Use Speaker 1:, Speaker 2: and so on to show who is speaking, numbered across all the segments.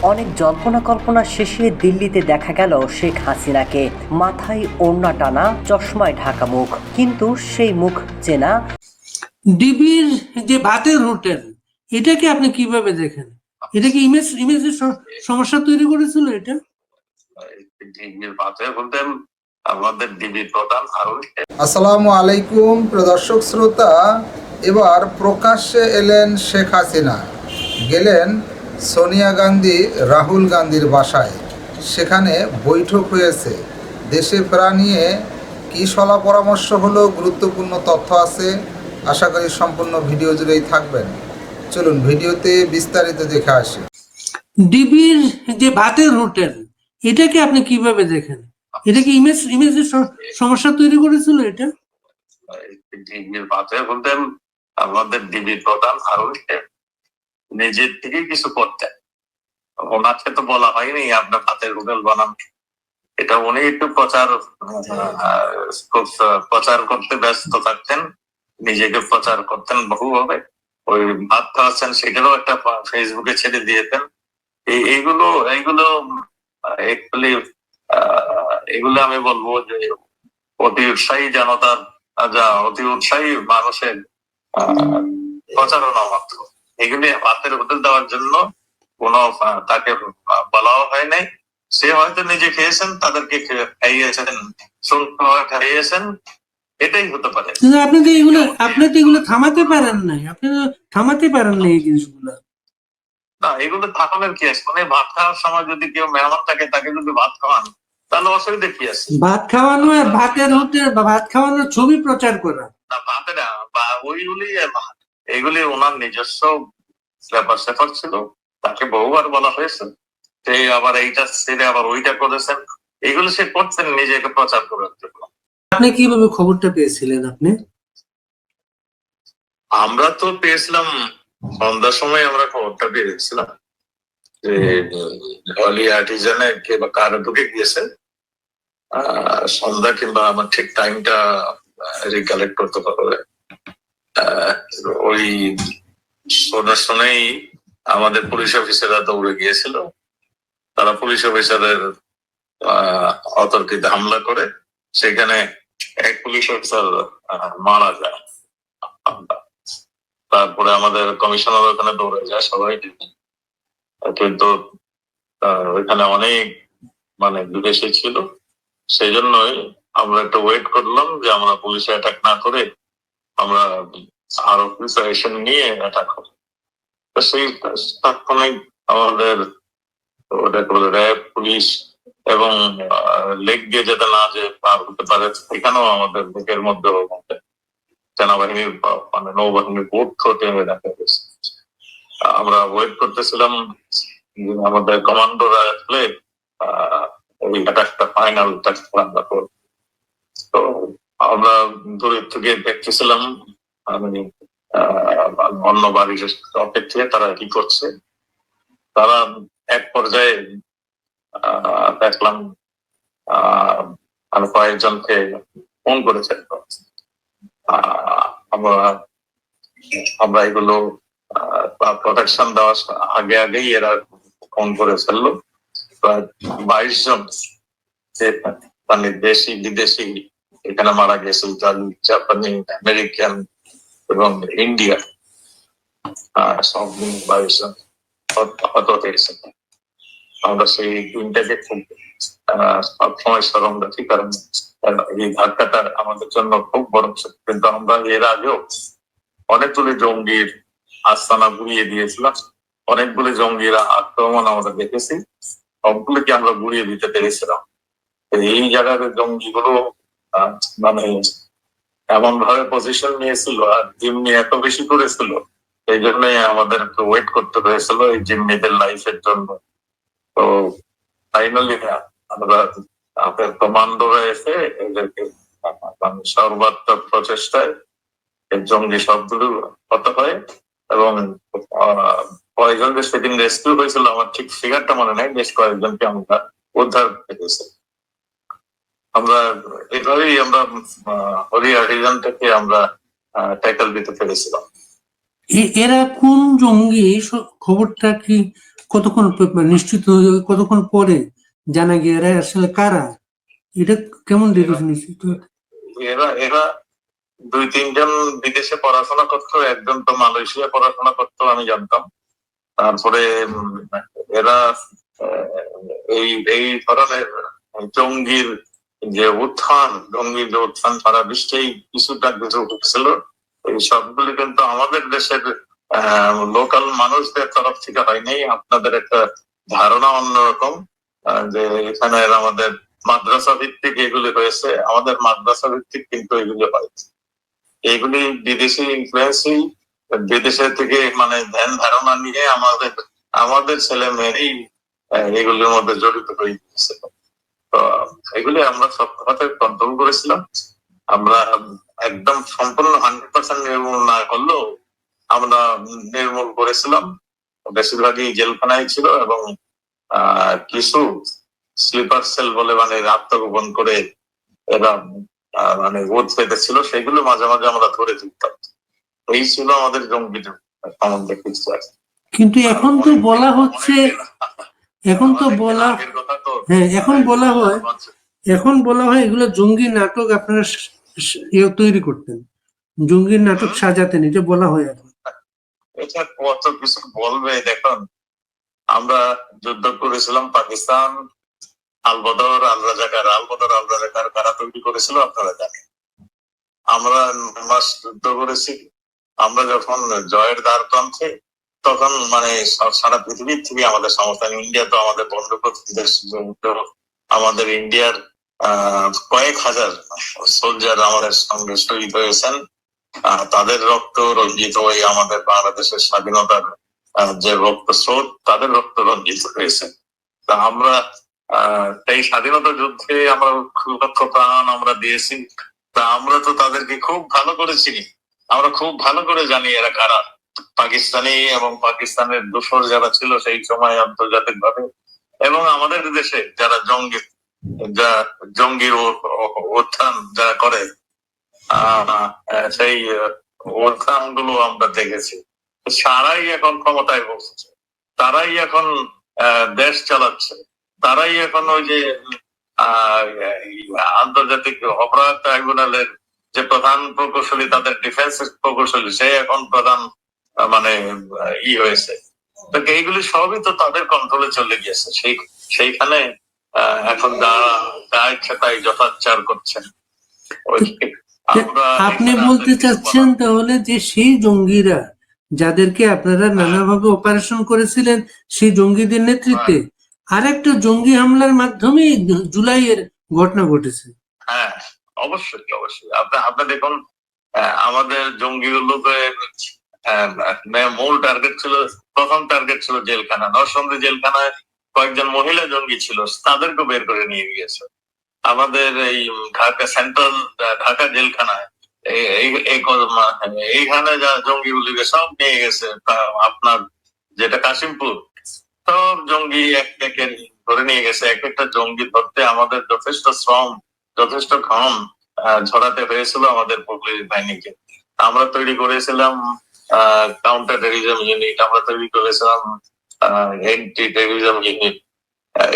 Speaker 1: অনেক জল্পনা কল্পনা শেষে দিল্লিতে দেখা গেল শেখ হাসিনাকে। মাথায় ওড়না টানা, চশমায় ঢাকা মুখ, কিন্তু সেই মুখ চেনা।
Speaker 2: ডিবির যে ভাতের হোটেল, এটাকে আপনি কিভাবে দেখেন? এটা কি ইমেজের সমস্যা তৈরি করেছিল? এটা
Speaker 3: ডিবির ভাতের হোটেল আমাদের ডিবির প্রধান
Speaker 4: আসসালামু আলাইকুম প্রদর্শক শ্রোতা। এবার প্রকাশ্যে এলেন শেখ হাসিনা, গেলেন সোনিয়া গান্ধী রাহুল গান্ধীর বাসায়। সেখানে বৈঠক হয়েছে। দেশে ফেরা নিয়ে কী সলা পরামর্শ হলো, গুরুত্বপূর্ণ তথ্য আছে। আশা করি সম্পূর্ণ ভিডিও জুড়েই থাকবেন। চলুন ভিডিওতে বিস্তারিত দেখে আসি।
Speaker 2: ডিবির যে ভাতের হোটেল, এটাকে আপনি কিভাবে দেখেন? এটা কি ইমেজের সমস্যা তৈরি করেছিল? এটা
Speaker 3: ডিবির ভাতের হোটেল আমাদের ডিবির প্রধান নিজের থেকে কিছু করতেন। ওনাকে তো বলা হয়নি আপনার ভাতের হোটেল বানান। এটা উনি একটু প্রচার করতে ব্যস্ত থাকতেন, নিজেকে প্রচার করতেন বহুভাবে। ওই ভাত খাওয়াচ্ছেন সেটারও একটা ফেসবুকে ছেড়ে দিয়েছেন। এইগুলো এইগুলো একচুয়ালি এগুলো আমি বলবো যে অতি উৎসাহী জনতার, অতি উৎসাহী মানুষের প্রচারণা মাত্র। এগুলি ভাতের হোটেল দেওয়ার জন্য কোনো তাকে বলাও হয় নাই। সে হয়তো নিজে খেয়েছেন, তাদেরকে খাইয়েছেন, খাইয়েছেন, এটাই হতে পারে।
Speaker 2: আপনি তো এগুলো থামাতে পারেন নাই। আপনি তো থামাতে পারেন না এই জিনিসগুলো।
Speaker 3: না, এগুলো থাকানোর কি আছে? মানে ভাত খাওয়ার সময় যদি কেউ মেহমান থাকে, তাকে যদি ভাত খাওয়ান, তাহলে অসুবিধা কি আছে?
Speaker 2: ভাত খাওয়ানো আর ভাতের হোটেল বা ভাত খাওয়ানোর ছবি প্রচার করা,
Speaker 3: না ভাতের বা ওইগুলি এগুলি ওনার নিজস্ব ব্যাপার স্যাপার ছিল। তাকে বহুবার বলা হয়েছে, সে আবার এইটা ছেড়ে আবার ওইটা করেছেন। এগুলো সে করছেন নিজেকে প্রচার করার জন্য।
Speaker 2: আপনি কিভাবে খবরটা পেয়েছিলেন?
Speaker 3: আমরা তো পেয়েছিলাম সন্ধ্যার সময়, আমরা খবরটা পেয়েছিলাম যে হলি আর্টিজানে কে বা কার ঢুকে গিয়েছে। সন্ধ্যা কিংবা আমার ঠিক টাইমটা রিকালেক্ট করতে পারবে। ওই শোনার শুনেই আমাদের পুলিশ অফিসাররা দৌড়ে গিয়েছিল। তারা পুলিশ অফিসারের অতর্কিত হামলা করে সেখানে এক পুলিশ অফিসার মারা যায়। তারপরে আমাদের কমিশনার ওখানে দৌড়ে যায়, সবাই। কিন্তু ওইখানে অনেক বিদেশি ছিল, সেই জন্যই আমরা একটু ওয়েট করলাম যে আমরা পুলিশে অ্যাটাক না করে আমরা আরো প্রিপারেশন নিয়ে অ্যাটাক করি। তো সেই তাৎক্ষণিক আমাদের র্যাব, পুলিশ এবং লেক দিয়ে যেতে না যে পার হতে পারে, এখানেও আমাদের লেকের মধ্যে সেনাবাহিনীর নৌবাহিনীর বোট নেমে দেখা গেছে। আমরা ওয়েট করতেছিলাম আমাদের কমান্ডোরা আসলে ওই অ্যাটাকটা ফাইনাল আমরা করব। তো আমরা দূরের থেকে দেখতেছিলাম অন্য বাড়ির অপেক্ষায় তারা কি করছে। তারা এক পর্যায়ে দেখলাম আমি কয়েকজনকে ফোন করেছে। আমরা এগুলো প্রোটেকশন দেওয়ার আগেই এরা ফোন করে ফেললো। প্রায় 22 জন দেশি বিদেশি এখানে মারা গেছে, জাপানি, আমেরিকান এবং ইন্ডিয়া, সব 22 জন হত হয়েছে। আমরা সেই দিনটাকে খুব সবসময় স্মরণ রাখি, কারণ এই ধাক্কাটা আমাদের জন্য খুব বড়। কিন্তু আমরা এর আগেও অনেকগুলি জঙ্গির আস্তানা ঘুরিয়ে দিয়েছিলাম, অনেকগুলি জঙ্গির আক্রমণ আমরা দেখেছি, সবগুলিকে আমরা ঘুরিয়ে দিতে পেরেছিলাম। এই জায়গার জঙ্গিগুলো এমন ভাবে পজিশন নিয়েছিল আর জিম্মি এত বেশি করেছিল, এই জন্যই আমাদের ওয়েট করতে হয়েছিল এই জিম্মিদের লাইফের জন্য। তো ফাইনালি আমরা আমাদের কমান্ডোরা এসে এদেরকে সর্বাত্মক প্রচেষ্টায় জঙ্গি সবগুলো হতে হয় এবং কয়েকজন যে সেদিন রেস্কিউ হয়েছিল, আমার ঠিক ফিগারটা মনে নেই, বেশ কয়েকজনকে আমরা উদ্ধার করেছি। আমরা এভাবেই আমরা হলি আর্টিজান থেকে আমরা ট্যাকল দিতে পেরেছিলাম।
Speaker 2: এরা কোন জঙ্গি? খবরটা কি নিশ্চিত কতক্ষণ পরে জানা গিয়ে এরা আসলে কারা? এটা কেমন দেখেছেন নিশ্চিত?
Speaker 3: এরা এরা 2-3 জন বিদেশে পড়াশোনা করতো, একজন তো মালয়েশিয়া পড়াশোনা করতো আমি জানতাম। তারপরে এরা এই এই ধরনের জঙ্গির যে উত্থান সারা বিশ্বেই কিছুটা কিছু হচ্ছিল, এই সবগুলি কিন্তু আমাদের দেশের লোকাল মানুষদের তরফ থেকে হয়নি। আপনাদের একটা ধারণা অন্যরকম, যে এখানে আমাদের মাদ্রাসা ভিত্তিক এগুলি হয়েছে। আমাদের মাদ্রাসা ভিত্তিক কিন্তু এগুলি হয়েছে, এগুলি বিদেশি ইনফ্লুয়েন্সই, বিদেশে থেকে মানে ধ্যান ধারণা নিয়ে আমাদের ছেলে মেয়েরই এগুলির মধ্যে জড়িত হয়ে গেছে। তো এগুলি আমরা সব কথা কন্ট্রোল করেছিলাম। আমরা একদম সম্পূর্ণ 100% নির্মূল না করলেও আমরা নির্মূল করেছিলাম। বেশিরভাগই জেলখানায় ছিল এবং কিছু স্লিপার সেল বলে মানে আত্মগোপন করে এরা মানে বোধ পেতেছিল, সেগুলো মাঝে মাঝে আমরা ধরে তুলতাম। এই ছিল আমাদের জঙ্গি সম্বন্ধে কিছু আছে।
Speaker 2: কিন্তু এখন তো বলা হচ্ছে, এখন বলা হয় এগুলো জঙ্গি নাটক আপনারা তৈরি করতেন, জঙ্গি নাটক সাজাতেন, এটা বলা হয় এখন।
Speaker 3: এটা কত কিছু বলবে। দেখুন, আমরা যুদ্ধ করেছিলাম পাকিস্তান, আল-বদর আল-রাজাকার কারা তৈরি করেছিল আপনারা জানেন। আমরা 9 মাস যুদ্ধ করেছি। আমরা যখন জয়ের দ্বার প্রান্তে, তখন মানে সারা পৃথিবীর থেকে আমাদের সমস্যা। ইন্ডিয়া তো আমাদের বন্ধু দেশ, আমাদের ইন্ডিয়ার কয়েক হাজার সোলজার আমাদের সঙ্গে শহীদ হয়েছেন। তাদের রক্ত রঞ্জিত হয়ে আমাদের বাংলাদেশের স্বাধীনতার যে রক্ত স্রোত, তাদের রক্ত রঞ্জিত হয়েছে। তা আমরা এই স্বাধীনতা যুদ্ধে আমরা লক্ষ প্রাণ আমরা দিয়েছি। তা আমরা তো তাদেরকে খুব ভালো করে চিনি, আমরা খুব ভালো করে জানি এরা কারা। পাকিস্তানি এবং পাকিস্তানের দোসর যারা ছিল সেই সময় আন্তর্জাতিক ভাবে, এবং আমাদের দেশে যারা জঙ্গির উত্থান যারা করে, সেই উত্থান গুলো আমরা দেখেছি। সারাই এখন ক্ষমতায় বসছে, তারাই এখন দেশ চালাচ্ছে, তারাই এখন ওই যে আন্তর্জাতিক অপরাধ ট্রাইব্যুনালের যে প্রধান প্রকৌশলী, তাদের ডিফেন্স প্রকৌশলী, সে এখন প্রধান মানে হয়েছে। তো এইগুলি সবই তো তাদের কন্ট্রোলে চলে গিয়েছে। সেইখানে এখন যা ইচ্ছা তাই যথাচার করছেন।
Speaker 2: আপনি বলতে চাচ্ছেন তাহলে যে সেই জঙ্গিরা যাদেরকে আপনারা নানাভাবে অপারেশন করেছিলেন, সেই জঙ্গিদের নেতৃত্বে আরেকটা জঙ্গি হামলার মাধ্যমে জুলাইয়ের ঘটনা ঘটেছে?
Speaker 3: হ্যাঁ, অবশ্যই অবশ্যই। আপনি দেখুন, আমাদের জঙ্গিগুলোকে মূল টার্গেট ছিল, প্রথম টার্গেট ছিল জেলখানা। নরসিংদী জেলখানায় কয়েকজন মহিলা জঙ্গি ছিল, তাদেরকে বের করে নিয়ে গিয়েছে। আমাদের এই ঢাকা সেন্ট্রাল ঢাকা জেলখানায় এইখানে যা জঙ্গিগুলিকে সব নিয়ে গেছে। আপনার যেটা কাশিমপুর, সব জঙ্গি এক ধরে নিয়ে গেছে। এক একটা জঙ্গি ধরতে আমাদের যথেষ্ট শ্রম, যথেষ্ট ঘাম ঝরাতে হয়েছিল আমাদের পুলিশ বাহিনীকে। আমরা তৈরি করেছিলাম কাউন্টার টেররিজম ইউনিট, আমরা তৈরি করেছিলাম এন্টি টেররিজম ইউনিট।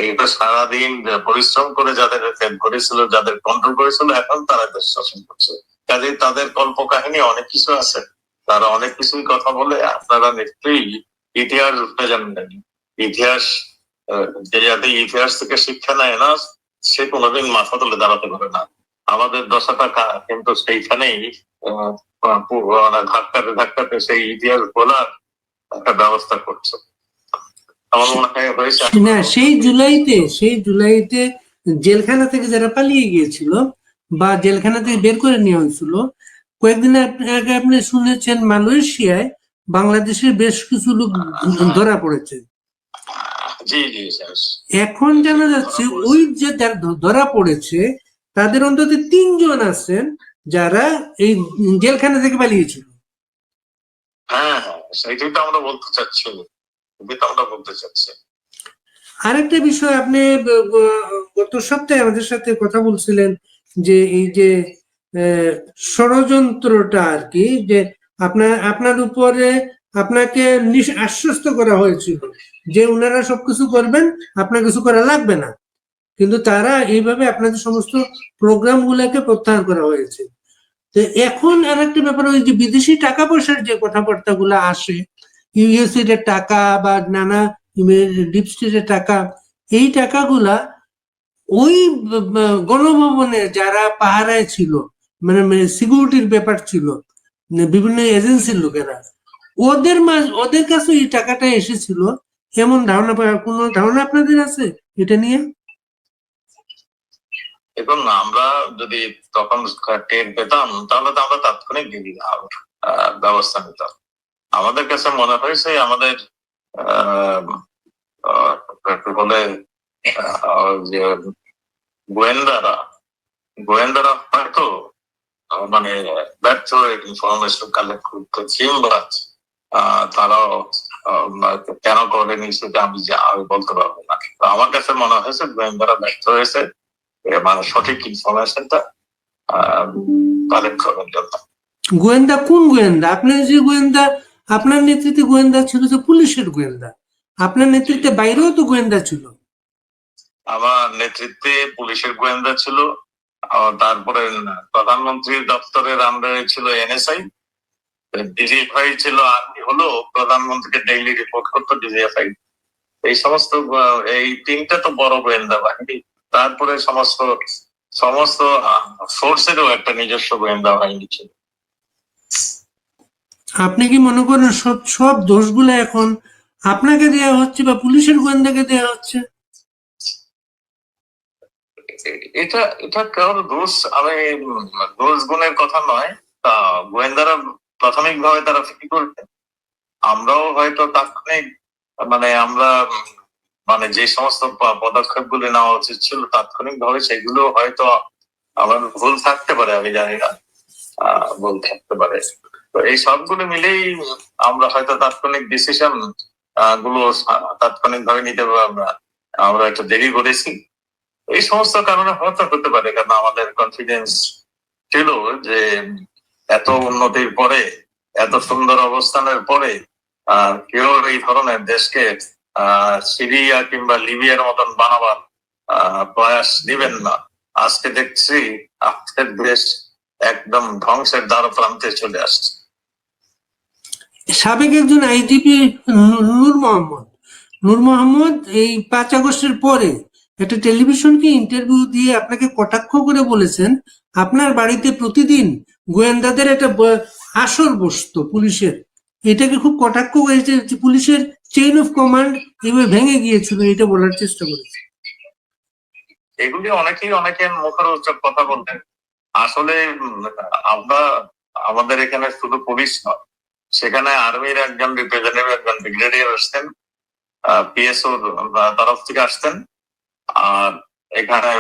Speaker 3: এটা সারাদিন পরিশ্রম করে যাদের ধরেছিল, যাদের কন্ট্রোল করেছিল, এখন তারা দেশ শাসন করছে। কাজেই তাদের কল্প কাহিনী অনেক কিছু আছে, তারা অনেক কিছুই কথা বলে। আপনারা নিশ্চয়ই ইতিহাস উঠতে জানেন। ইতিহাস যে যাতে ইতিহাস থেকে শিক্ষা নেয় না, সে কোনোদিন মাথা তুলে দাঁড়াতে পারে না। আমাদের দশাটা কিন্তু সেইখানেই ধাক্কাতে সেই ইতিহাস বলার একটা ব্যবস্থা করছে। আমার মনে হয় হয়েছে
Speaker 2: না, সেই জুলাইতে জেলখানা থেকে যারা পালিয়ে গিয়েছিল বা জেলখানা থেকে বের করে নেওয়া হয়েছিল, কয়েকদিন আগে আপনি শুনেছেন মালয়েশিয়ায় বাংলাদেশের বেশ কিছু লোক ধরা পড়েছে।
Speaker 3: জি জি।
Speaker 2: এখন জানা যাচ্ছে ওই যে ধরা পড়েছে তাদের অন্তত 3 জন আছেন যারা এই জেলখানা থেকে পালিয়েছিল।
Speaker 3: হ্যাঁ, সেইটাই তো আমরা বলতে চাচ্ছি।
Speaker 2: আরেকটা বিষয়, আপনি গত সপ্তাহে আমাদের সাথে কথা বলছিলেন যে এই যে ষড়যন্ত্রটা আর কি, যে আপনার উপরে আপনাকে আশ্বস্ত করা হয়েছিল যে ওনারা সবকিছু করবেন, আপনার কিছু করা লাগবে না, কিন্তু তারা এইভাবে আপনাদের সমস্ত প্রোগ্রাম গুলাকে প্রত্যাহার করা হয়েছে। তো এখন আর একটা ব্যাপার, ওই যে বিদেশি টাকা পয়সার যে কথাবার্তা গুলা আসে, ইউএসএ এর টাকা বা নানা ডিপ স্টেটের টাকা, এই টাকাগুলা ওই গণভবনে যারা পাহারায় ছিল, মানে সিকিউরিটির ব্যাপার ছিল, বিভিন্ন এজেন্সির লোকেরা, ওদের কাছে এই টাকাটা এসেছিল, এমন ধারণা, কোনো ধারণা আপনাদের আছে এটা নিয়ে?
Speaker 3: এবং আমরা যদি তখন টের পেতাম তাহলে তো আমরা তাৎক্ষণিক ব্যবস্থা নিতাম। আমাদের কাছে মনে হয়েছে আমাদের বলে যে গোয়েন্দারা গোয়েন্দারা হয়তো মানে ব্যর্থ ইনফরমেশন কালেক্ট করছে, কিংবা তারাও কেন করেনি সেটা আমি বলতে পারবো না। আমার কাছে মনে হয়েছে গোয়েন্দারা ব্যর্থ হয়েছে মানে সঠিক ইনফরমেশনটা কালেক্ট করার জন্য।
Speaker 2: গোয়েন্দা কোন গোয়েন্দা? আপনার যে গোয়েন্দা, আপনার নেতৃত্বে গোয়েন্দা ছিল যে পুলিশের গোয়েন্দা, আপনার নেতৃত্বে বাইরেও তো গোয়েন্দা ছিল।
Speaker 3: আমার নেতৃত্বে পুলিশের গোয়েন্দা ছিল, তারপরে প্রধানমন্ত্রীর দপ্তরের আন্ডারে ছিল এনএসআই, ডিজিএফআই ছিল, আর্মি হলো প্রধানমন্ত্রীকে ডেইলি রিপোর্ট করতো ডিজিএফআই। এই সমস্ত এই তিনটা তো বড় গোয়েন্দা বাহিনী। তারপরে সমস্ত সমস্ত ফোর্সেরও একটা নিজস্ব গোয়েন্দা বাহিনী ছিল।
Speaker 2: আপনি কি মনে করেন সব সব দোষগুলো এখন আপনাকে দেওয়া হচ্ছে বা পুলিশের গোয়েন্দাকে দেওয়া হচ্ছে?
Speaker 3: এটা এটা কারোর দোষ, আমি দোষ গুণের কথা নয়। তা গোয়েন্দারা প্রাথমিকভাবে তারা ফিল করতেন, আমরাও হয়তো তাৎক্ষণিক মানে আমরা মানে যে সমস্ত পদক্ষেপ গুলি নেওয়া উচিত ছিল তাৎক্ষণিক ভাবে, সেগুলো হয়তো আমার ভুল থাকতে পারে, আমি জানি না, ভুল থাকতে পারে। তো এই সবগুলো মিলেই আমরা হয়তো তাৎক্ষণিক ডিসিশন গুলো তাৎক্ষণিক ভাবে নিতে আমরা একটু দেরি করেছি। এই সমস্ত কারণে হয়তো হতে পারে, কারণ আমাদের কনফিডেন্স ছিল যে এত উন্নতির পরে, এত সুন্দর অবস্থানের পরে কেউ এই ধরনের দেশকে সিরিয়া কিংবা লিবিয়ার মতন বানাবার প্রয়াস দিবেন না। আজকে দেখছি আমাদের দেশ একদম ধ্বংসের দ্বার প্রান্তে চলে আসছে।
Speaker 2: সাবেক একজন আইজিপি নূর মোহাম্মদ এই 5 আগস্টের পরে একটা টেলিভিশনকে ইন্টারভিউ দিয়ে আপনাকে কটাক্ষ করে বলেছেন আপনার বাড়িতে প্রতিদিন গোয়েন্দাদের একটা আসর বসতো পুলিশের। এটাকে খুব কটাক্ষ করেছে, পুলিশের চেইন অফ কমান্ড এভাবে ভেঙে গিয়েছিল, এটা বলার চেষ্টা করেছে।
Speaker 3: এগুলি অনেকে মুখরোচক কথা বলতেন। আসলে আমরা আমাদের এখানে শুধু পুলিশ নয়, সেখানে আর্মির একজন রিপ্রেজেন্টেটিভ, একজন ব্রিগেডিয়ার আসতেন, পিএসও তরফ থেকে আসতেন, আর এখানে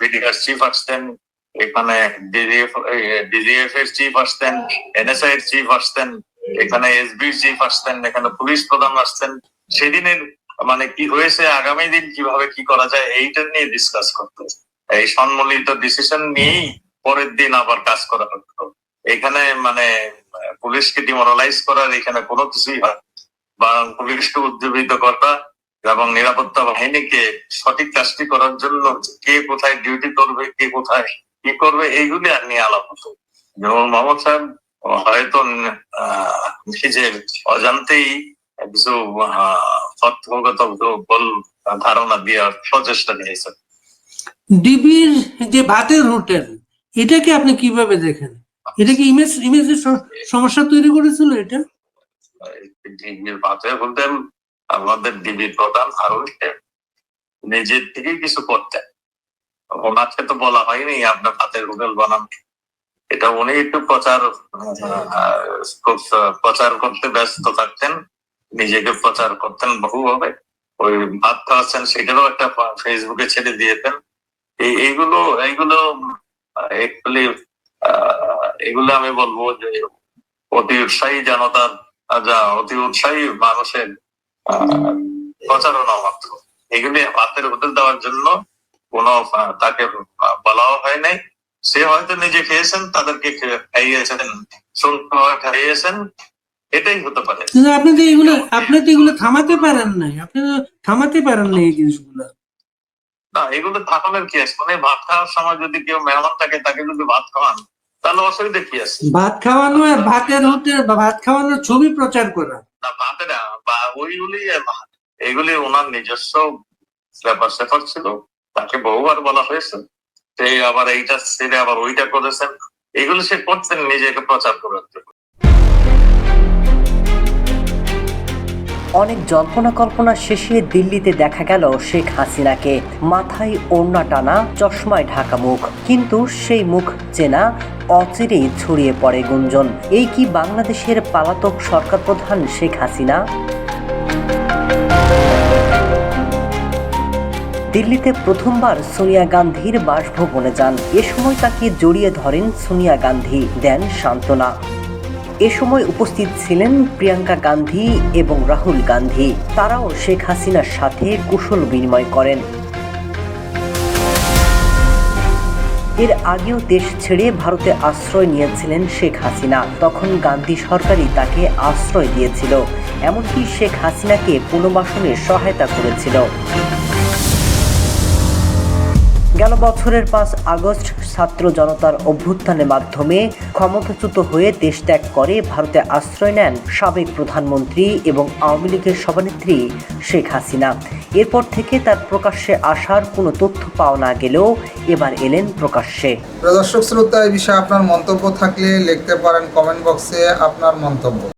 Speaker 3: বিডিআর চিফ আসতেন, এখানে ডিজিএফ এর চিফ আসতেন, এনএসআই এর চিফ আসতেন, এখানে এসবি চিফ আসতেন, এখানে পুলিশ প্রধান আসতেন। সেদিনের মানে কি হয়েছে, আগামী দিন কিভাবে কি করা যায় এইটা নিয়ে ডিসকাস করতো। এই সম্মিলিত ডিসিশন নিয়েই পরের দিন আবার কাজ করা হতো। এখানে মানে পুলিশকে ডিমোরালাইজ করার এখানে কোনো কিছুই হয়, বা পুলিশকে উজ্জীবিত করা এবং নিরাপত্তা বাহিনীকে সঠিক কাজটি করার জন্য কে কোথায় ডিউটি করবে, কে কোথায় কি করবে, এইগুলি আর নিয়ে আলাপ হতো। যেমন মোহাম্মদ সাহেব হয়তো নিজের অজান্তেই কিছু তথ্যগত বল ধারণা দেওয়ার প্রচেষ্টা নিয়েছেন।
Speaker 2: ডিবির যে ভাতের হোটেল, এটাকে আপনি কিভাবে দেখেন? এটা কি ইমেজের সমস্যা তৈরি করেছিল? এটা
Speaker 3: ডিবির ভাতের হোটেল, আমাদের ডিবির প্রধান হারুন নিজের থেকেই কিছু করতেন। ওনাকে তো বলা হয়নি আপনার ভাতের হোটেল বানান, এটা উনি একটু প্রচার করতে ব্যস্ত থাকতেন, নিজেকে প্রচার করতেন বহুভাবে। ওই ভাত খাওয়াচ্ছেন সেটারও একটা ফেসবুকে ছেড়ে দিয়েছেন। এইগুলো এইগুলো একচুয়ালি এগুলো আমি বলবো যে অতি উৎসাহী জনতার, অতি উৎসাহী মানুষের প্রচারণা মাত্র। এগুলি ভাতের হোটেল দেওয়ার জন্য কোনো তাকে বলাও হয় নাই। সে হয়তো নিজে খেয়েছেন, তাদেরকে খাইয়েছেন, সুন্দরভাবে খাইয়েছেন, এটাই হতে পারে।
Speaker 2: কিন্তু আপনি তো এগুলো থামাতে পারেন নাই, আপনি তো থামাতে পারেন না এই জিনিসগুলো।
Speaker 3: না, এগুলো থাকানোর কি আছে? মানে ভাত খাওয়ার সময় যদি কেউ মেহমান থাকে তাকে যদি ভাত খাওয়ান তাহলে অসুবিধা কি আছে?
Speaker 2: ভাত খাওয়ানো আর ভাত খাওয়ানোর ছবি প্রচার করা,
Speaker 3: না ভাতেরা বা ওইগুলি এগুলি ওনার নিজস্ব ব্যাপার ছিল, তাকে বহুবার বলা হয়েছে সে আবার এইটা ছেড়ে আবার ওইটা করেছেন, এগুলো সে করতেন নিজেকে প্রচার করার জন্য।
Speaker 1: অনেক জল্পনা কল্পনা শেষে দিল্লিতে দেখা গেল শেখ হাসিনাকে, মাথায় ওড়না টানা, চশমায় ঢাকা মুখ, কিন্তু সেই মুখ চেনা, অচিরেই ছড়িয়ে পড়ে গুঞ্জন। এই কি বাংলাদেশের পলাতক সরকার প্রধান শেখ হাসিনা? দিল্লিতে প্রথমবার সোনিয়া গান্ধীর বাসভবনে যান। এ সময় তাকে জড়িয়ে ধরেন সোনিয়া গান্ধী, দেন সান্ত্বনা। এ সময় উপস্থিত ছিলেন প্রিয়াঙ্কা গান্ধী এবং রাহুল গান্ধী। তারাও শেখ হাসিনার সাথে কুশল বিনিময় করেন। এর আগেও দেশ ছেড়ে ভারতে আশ্রয় নিয়েছিলেন শেখ হাসিনা। তখন গান্ধী সরকারই তাকে আশ্রয় দিয়েছিল, এমনকি শেখ হাসিনাকে পুনর্বাসনে সহায়তা করেছিল। গেল বছরের 5 আগস্ট ছাত্র জনতার অভ্যুত্থানের মাধ্যমে ক্ষমতাচ্যুত হয়ে দেশ ত্যাগ করে ভারতে আশ্রয় নেন সাবেক প্রধানমন্ত্রী এবং আওয়ামী লীগের সভানেত্রী শেখ হাসিনা। এরপর থেকে তার প্রকাশ্যে আসার কোনো তথ্য পাওয়া না গেলেও এবার এলেন প্রকাশ্যে।
Speaker 4: দর্শক শ্রোতা, এই বিষয়ে আপনার মন্তব্য থাকলে লিখতে পারেন কমেন্ট বক্সে আপনার মন্তব্য।